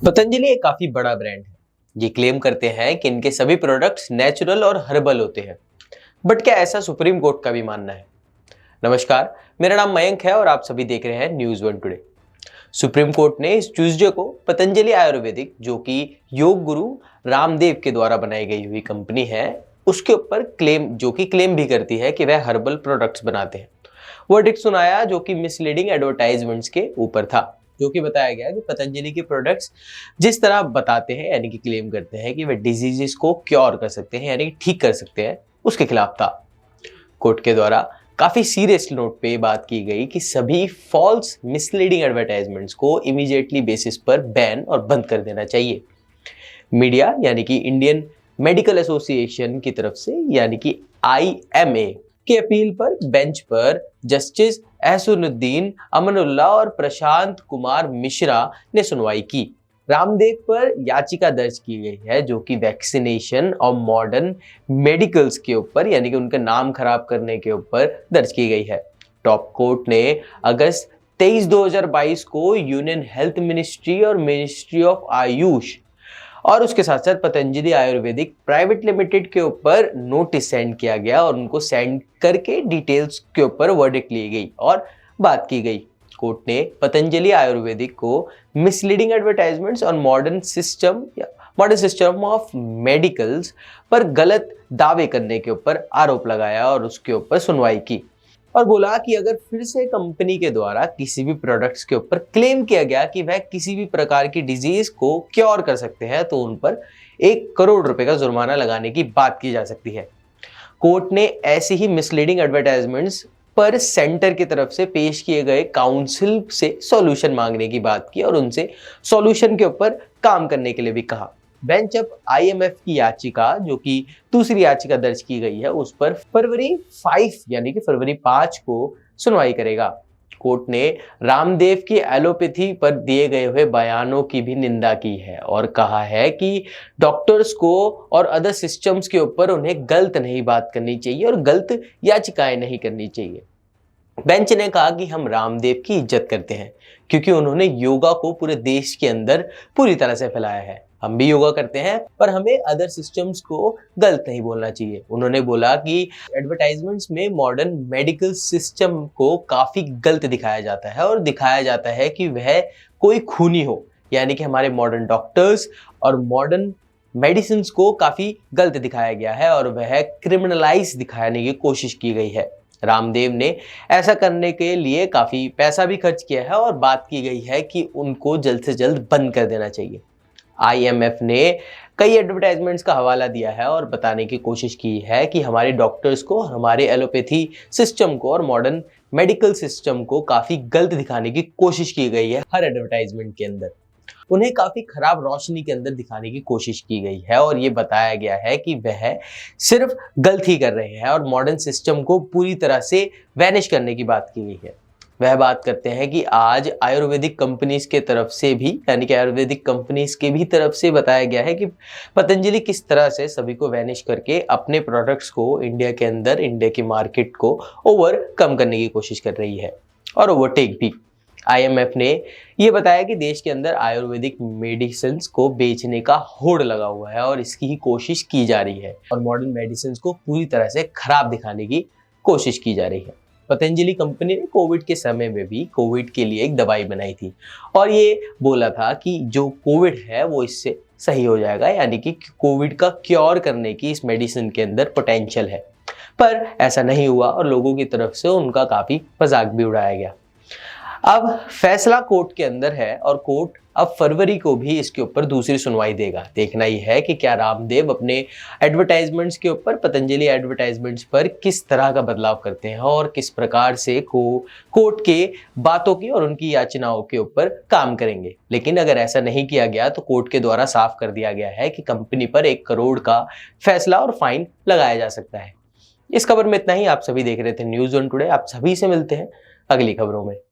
पतंजलि एक काफी बड़ा ब्रांड है। ये क्लेम करते हैं कि इनके सभी प्रोडक्ट्स नेचुरल और हर्बल होते हैं। बट क्या ऐसा सुप्रीम कोर्ट का भी मानना है? नमस्कार, मेरा नाम मयंक है और आप सभी देख रहे हैं news one today. Supreme court ने इस ट्यूसडे को पतंजलि आयुर्वेदिक, जो कि योग गुरु रामदेव के द्वारा बनाई गई हुई कंपनी है, उसके ऊपर क्लेम भी करती है कि वह हर्बल प्रोडक्ट्स बनाते हैं, वर्डिक्ट सुनाया, जो कि मिसलीडिंग एडवर्टाइजमेंट्स के ऊपर था। जो कि बताया गया कि पतंजलि के प्रोडक्ट्स जिस तरह बताते हैं, यानी कि क्लेम करते हैं कि वे डिजीजेस को क्योर कर सकते हैं, यानी कि ठीक कर सकते हैं, उसके खिलाफ था। कोर्ट के द्वारा काफी सीरियस नोट पे बात की गई कि सभी फॉल्स मिसलीडिंग एडवर्टाइजमेंट्स को इमीडिएटली बेसिस पर बैन और बंद कर देना चाहिए। मीडिया यानी कि इंडियन मेडिकल एसोसिएशन की तरफ से, यानी कि IMA के अपील पर बेंच पर जस्टिस एहसानुद्दीन अमनुल्लाह और प्रशांत कुमार मिश्रा ने सुनवाई की। रामदेव पर याचिका दर्ज की गई है, जो कि वैक्सीनेशन और मॉडर्न मेडिकल्स के ऊपर, यानी कि उनका नाम खराब करने के ऊपर दर्ज की गई है। टॉप कोर्ट ने अगस्त 23 2022 को यूनियन हेल्थ मिनिस्ट्री और मिनिस्ट्री ऑफ आयुष और उसके साथ साथ पतंजलि आयुर्वेदिक प्राइवेट लिमिटेड के ऊपर नोटिस सेंड किया गया और उनको सेंड करके डिटेल्स के ऊपर वर्डिक्ट ली गई और बात की गई। कोर्ट ने पतंजलि आयुर्वेदिक को मिसलीडिंग एडवर्टाइजमेंट्स और मॉडर्न सिस्टम ऑफ मेडिकल्स पर गलत दावे करने के ऊपर आरोप लगाया और उसके ऊपर सुनवाई की और बोला कि अगर फिर से कंपनी के द्वारा किसी भी प्रोडक्ट्स के ऊपर क्लेम किया गया कि वह किसी भी प्रकार की डिजीज को क्योर कर सकते हैं, तो उन पर 1 करोड़ रुपए का जुर्माना लगाने की बात की जा सकती है। कोर्ट ने ऐसी ही मिसलीडिंग एडवर्टाइजमेंट्स पर सेंटर की तरफ से पेश किए गए काउंसिल से सॉल्यूशन मांगने की बात की और उनसे सॉल्यूशन के ऊपर काम करने के लिए भी कहा। बेंच अब IMF की याचिका, जो कि दूसरी याचिका दर्ज की गई है, उस पर फरवरी 5 यानी कि फरवरी 5 को सुनवाई करेगा। कोर्ट ने रामदेव की एलोपैथी पर दिए गए हुए बयानों की भी निंदा की है और कहा है कि डॉक्टर्स को और अदर सिस्टम्स के ऊपर उन्हें गलत नहीं बात करनी चाहिए और गलत याचिकाएं नहीं करनी चाहिए। बेंच ने कहा कि हम रामदेव की इज्जत करते हैं क्योंकि उन्होंने योगा को पूरे देश के अंदर पूरी तरह से फैलाया है। हम भी योगा करते हैं, पर हमें अदर सिस्टम्स को गलत नहीं बोलना चाहिए। उन्होंने बोला कि एडवर्टाइजमेंट्स में मॉडर्न मेडिकल सिस्टम को काफी गलत दिखाया जाता है और दिखाया जाता है कि वह कोई खूनी हो, यानी कि हमारे मॉडर्न डॉक्टर्स और मॉडर्न मेडिसिन को काफी गलत दिखाया गया है और वह क्रिमिनलाइज दिखाने की कोशिश की गई है। रामदेव ने ऐसा करने के लिए काफी पैसा भी खर्च किया है और बात की गई है कि उनको जल्द से जल्द बंद कर देना चाहिए। IMF ने कई एडवर्टाइजमेंट्स का हवाला दिया है और बताने की कोशिश की है कि हमारे डॉक्टर्स को, हमारे एलोपैथी सिस्टम को और मॉडर्न मेडिकल सिस्टम को काफी गलत दिखाने की कोशिश की गई है। हर एडवर्टाइजमेंट के अंदर उन्हें काफी खराब रोशनी के अंदर दिखाने की कोशिश की गई है और ये बताया गया है कि वह सिर्फ गलत ही कर रहे हैं और मॉडर्न सिस्टम को पूरी तरह से वैनिश करने की बात की गई है। वह बात करते हैं कि आज आयुर्वेदिक कंपनीज के तरफ से भी, यानी कि आयुर्वेदिक कंपनीज के भी तरफ से बताया गया है कि पतंजलि किस तरह से सभी को वैनिश करके अपने प्रोडक्ट्स को इंडिया के अंदर, इंडिया की मार्केट को ओवरकम करने की कोशिश कर रही है और ओवरटेक भी। IMF ने यह बताया कि देश के अंदर आयुर्वेदिक मेडिसिन को बेचने का होड़ लगा हुआ है और इसकी ही कोशिश की जा रही है और मॉडर्न मेडिसिन को पूरी तरह से खराब दिखाने की कोशिश की जा रही है। पतंजलि कंपनी ने कोविड के समय में भी कोविड के लिए एक दवाई बनाई थी और ये बोला था कि जो कोविड है वो इससे सही हो जाएगा, यानी कि कोविड का क्योर करने की इस मेडिसिन के अंदर पोटेंशियल है। पर ऐसा नहीं हुआ और लोगों की तरफ से उनका काफी मजाक भी उड़ाया गया। अब फैसला कोर्ट के अंदर है और कोर्ट अब फरवरी को भी इसके ऊपर दूसरी सुनवाई देगा। देखना ही है कि क्या रामदेव अपने एडवर्टाइजमेंट्स के ऊपर, पतंजलि एडवर्टाइजमेंट्स पर किस तरह का बदलाव करते हैं और किस प्रकार से कोर्ट के बातों की और उनकी याचनाओं के ऊपर काम करेंगे। लेकिन अगर ऐसा नहीं किया गया तो कोर्ट के द्वारा साफ कर दिया गया है कि कंपनी पर 1 करोड़ का फैसला और फाइन लगाया जा सकता है। इस खबर में इतना ही। आप सभी देख रहे थे न्यूज़ वन टुडे। आप सभी से मिलते हैं अगली खबरों में।